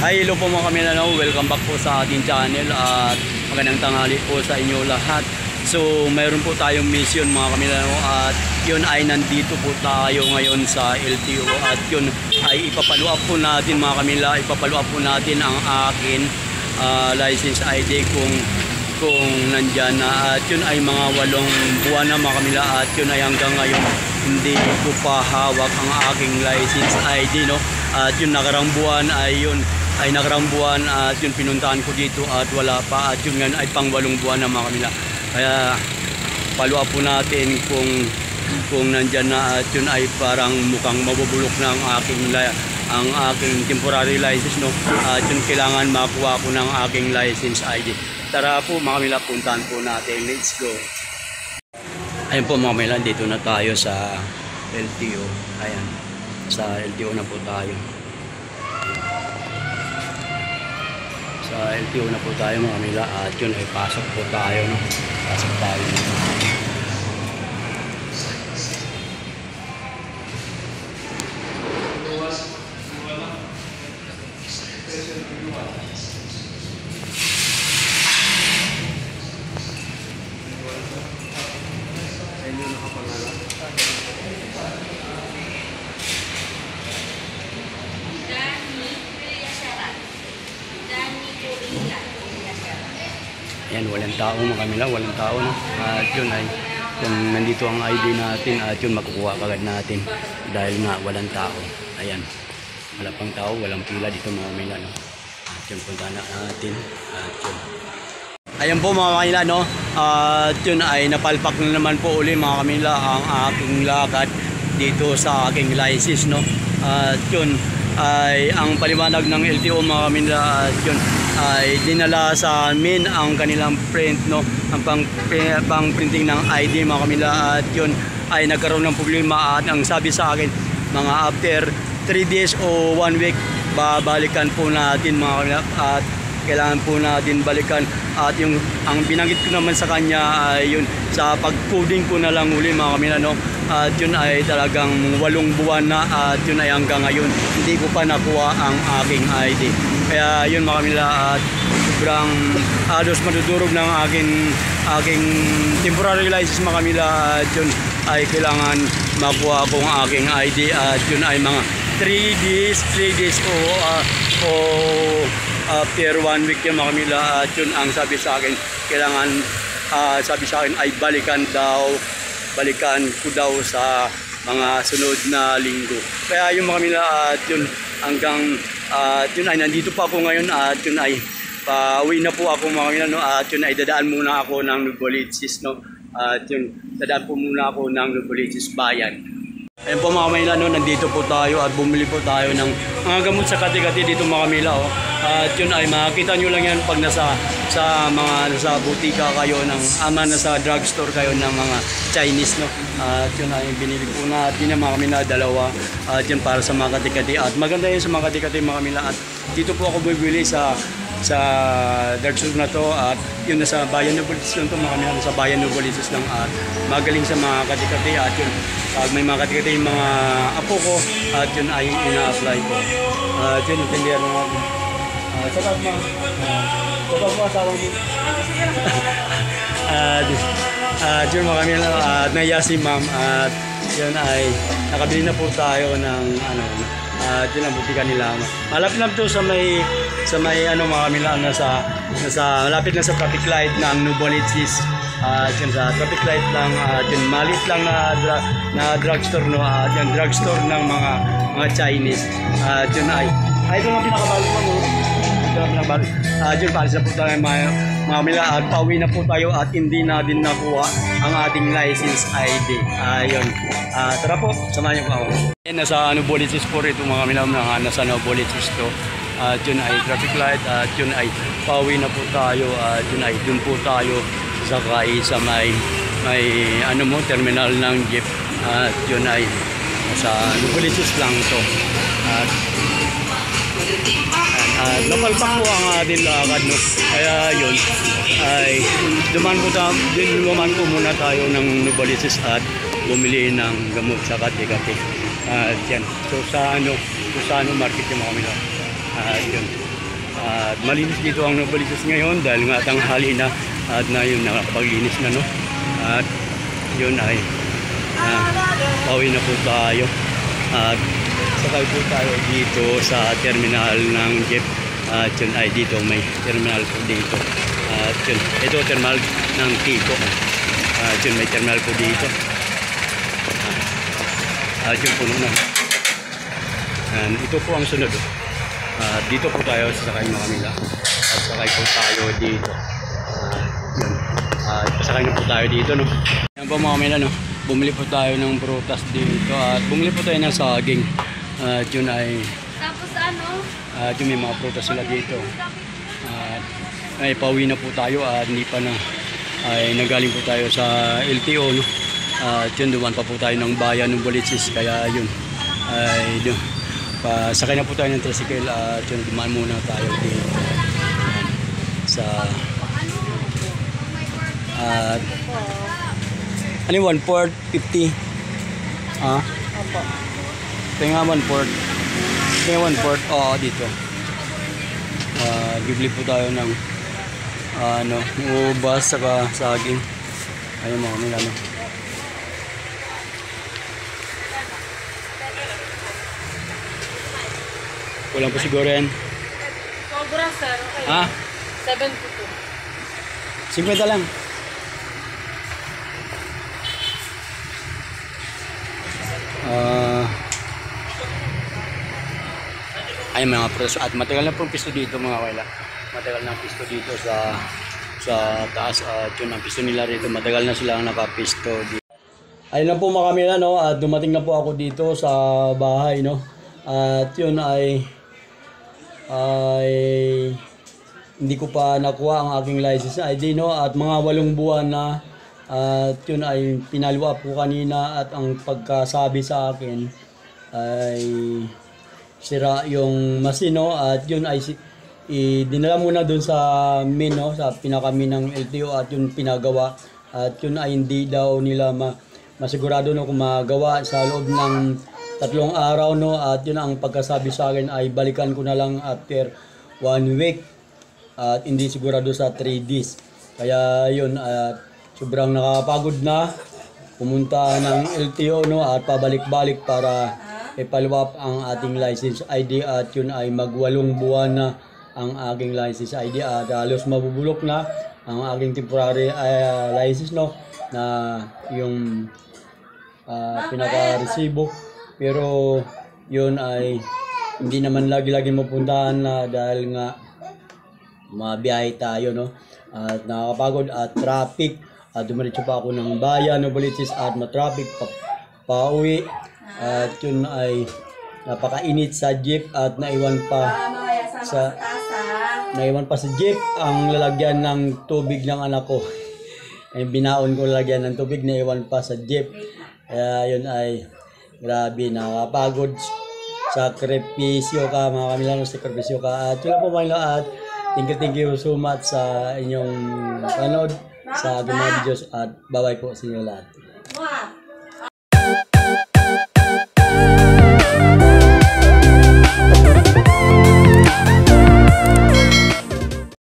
Hi, hello po mga Kamila, welcome back po sa ating channel at magandang tanghali po sa inyo lahat. So mayroon po tayong mission mga Kamila, at yun ay nandito po tayo ngayon sa LTO at yun ay ipapalo up po natin mga Kamila, ipapalo up po natin ang akin license ID kung nandyan na, at yun ay mga 8 buwan na mga Kamila, at yun ay hanggang ngayon hindi ko pa hawak ang aking license ID, no? At yun nakarang buwan ay nakarang buwan at yun pinuntahan ko dito at wala pa, at yun nga ay pang 8 buwan na mga Kamila. Kaya follow up po natin kung nandyan na, at yun ay parang mukhang mabubulok na ang aking temporary license, no? At yun kailangan makuha ko ng aking license ID. Tara po mga Kamila, puntahan po natin. Let's go. Ayun po mga Kamila, dito na tayo sa LTO. Ayan, sa LTO na po tayo. Sa LTO na po tayo mga Kamila, at yun ay pasok po tayo, no? Pasok tayo. Ayan, walang tao mga Kamila, walang tao, no? At yun ay kung nandito ang ID natin, at yun makukuha kagad natin dahil nga walang tao. Ayan, wala pang tao, walang pila dito mga Kamila, no? At yun punta na natin, at yun. Ayan po mga Kamila, no? At yun ay napalpak na naman po uli mga Kamila ang aking lakad dito sa aking license, no? At yun ay ang paliwanag ng LTO mga Kamila, at yun ay dinala sa amin ang kanilang print, no? Ang pang printing ng ID mga Kamila, at yun ay nagkaroon ng problema, at ang sabi sa akin mga after 3 days o 1 week babalikan po natin mga Kamila, at kailangan po natin balikan. At yung ang binanggit ko naman sa kanya ay yun sa pag-coding ko na lang uli mga Kamila, no? At yun ay talagang 8 buwan na, at yun ay hanggang ngayon hindi ko pa nakuha ang aking ID. Kaya yun mga Kamila, at sobrang halos madudurog ng aking temporary license mga Kamila, at yun ay kailangan makuha akong aking ID, at yun ay mga 3 days o after 1 week yung mga Kamila, at yun ang sabi sa akin kailangan sabi sa akin ay balikan ko daw sa mga sunod na linggo. Kaya yung mga Kamila, at yun hanggang yun ay nandito pa ako ngayon, at yun ay pauwi na po ako mga Kamila, no? At yun ay dadaan muna ako ng Nuvaliches, no? At yun dadaan po muna ako ng Nuvaliches bayan. Ayun po mga Kamila, no? Nandito po tayo at bumili po tayo ng mga gamot sa kati-kati dito mga Kamila, oh. At yun ay makikita nyo lang yan pag nasa butika kayo nasa drugstore kayo ng mga Chinese, no? At yun ay binili po natin ng mga Kamila, 2. At yun para sa mga kati-kati, at maganda yun sa mga kati-kati mga Kamila. At dito po ako bibili sa drugstore na to, at yun nasa Bayan Nuvaliches lang to mga Kamila, sa Bayan Nuvaliches lang, at magaling sa mga kati-kati. At yun pag may mga kati-kati yung mga apo ko, at yun ay ina-apply ko. At yun intindihan mo natin. Sapat mo asawa mo. At yun mga Kamila, at naiya si ma'am, at yun ay nakabili na po tayo ng at yun ang butika nila. Malapit lang to sa may mga Kamila, nasa malapit lang sa traffic light ng Nuvaliches. Yun sa traffic light lang, yun malit lang na drugstore, no? Yun drugstore ng mga Chinese. Yun ay ito ang pinakabalik mo, no? Yun para sa po tayo mga Kamila, at pauwi na po tayo, at hindi na din nakuha ang ating license ID. Yun. Tara po, samahan niyo po ako. Nasa Nuvaliches po rito mga Kamila, nasa Nuvaliches to. At yun ay traffic light, at yun ay pauwi na po tayo, at yun ay dun po tayo sakay sa may terminal ng jeep. At yun ay sa Nuvaliches lang to. At napalpak po ang ating lakad, no? Kaya yun ay duman po muna tayo ng Nuvaliches at bumili ng gamot sa kati-kati. Yan. So sa ano market yung mga Kamila. Yun. At malinis dito ang Novaliches ngayon dahil nga tanghali na at na yun nakapaglinis na no. At yun ay pauwi na po tayo. At sakay po tayo dito sa terminal ng jeep. At yun ay dito may terminal po dito. At yun, ito terminal ng Kiko. At yun may terminal po dito. At yun puno na. And ito po ang sunod. Dito po tayo sa sakay mga Kamila. At sakay po tayo dito. Yun. Pasakay na po tayo dito no. Yan po mga Kamila no. Bumili po tayo ng prutas dito. At bumili po tayo ng saging. At yun ay Tapos ano? yun may mga prutas sila dito. At ay pauwi na po tayo at hindi pa na ay nagaling po tayo sa LTO no. At yun duman pa po tayo ng bayan ng Novaliches kaya yun ay yun. Sakay na po tayo ng tricycle at yun dumaan muna tayo dito sa at ano yung 1/4 50 Opo. Tinga 1/4 Tinga 1/4 oo dito bibili po tayo ng ano ubas saka saging ayun mga Kamila no. Kulang po siguro yan. Sobra sir, okay. Ha? 72. 50 lang. Ay mga preso at matagal na pong pisto dito mga kaila. Matagal na pisto dito sa taas at yun ang pisto nila rito. Matagal na sila nakapisto dito. Ayun na po mga Kamila no at dumating na po ako dito sa bahay no. At yun ay hindi ko pa nakuha ang aking license ID no at mga 8 buwan na at yun ay pinalwa po kanina at ang pagkasabi sa akin ay sira yung masino at yun ay dinala muna dun sa min no sa pinakamin ng LTO at yun pinagawa at yun ay hindi daw nila masigurado no kung magawa sa loob ng 3 araw no at yun ang pagkasabi sa akin ay balikan ko na lang after 1 week at hindi sigurado sa 3 days kaya yun at sobrang nakapagod na pumunta ng LTO no at pabalik-balik para ipalwap ang ating license ID at yun ay mag 8 buwan na ang aking license ID at halos mabubulok na ang aking temporary license no na yung pinaka-resibo pero yun ay hindi naman lagi-lagi mapuntahan na dahil nga mabiyahe tayo no at nakakapagod at traffic at dumiretso pa ako ng bayan Novaliches at matraffic pauwi at yun ay napakainit sa jeep at naiwan pa sa jeep ang lalagyan ng tubig ng anak ko ay binaon ko lalagyan ng tubig naiwan pa sa jeep kaya yun ay grabe nakakapagod sakripisyo ka mga Kamila sakripisyo ka at yun lang po mga at thank you so much sa inyong panood sa aking mga videos at bye bye po sa inyo lahat.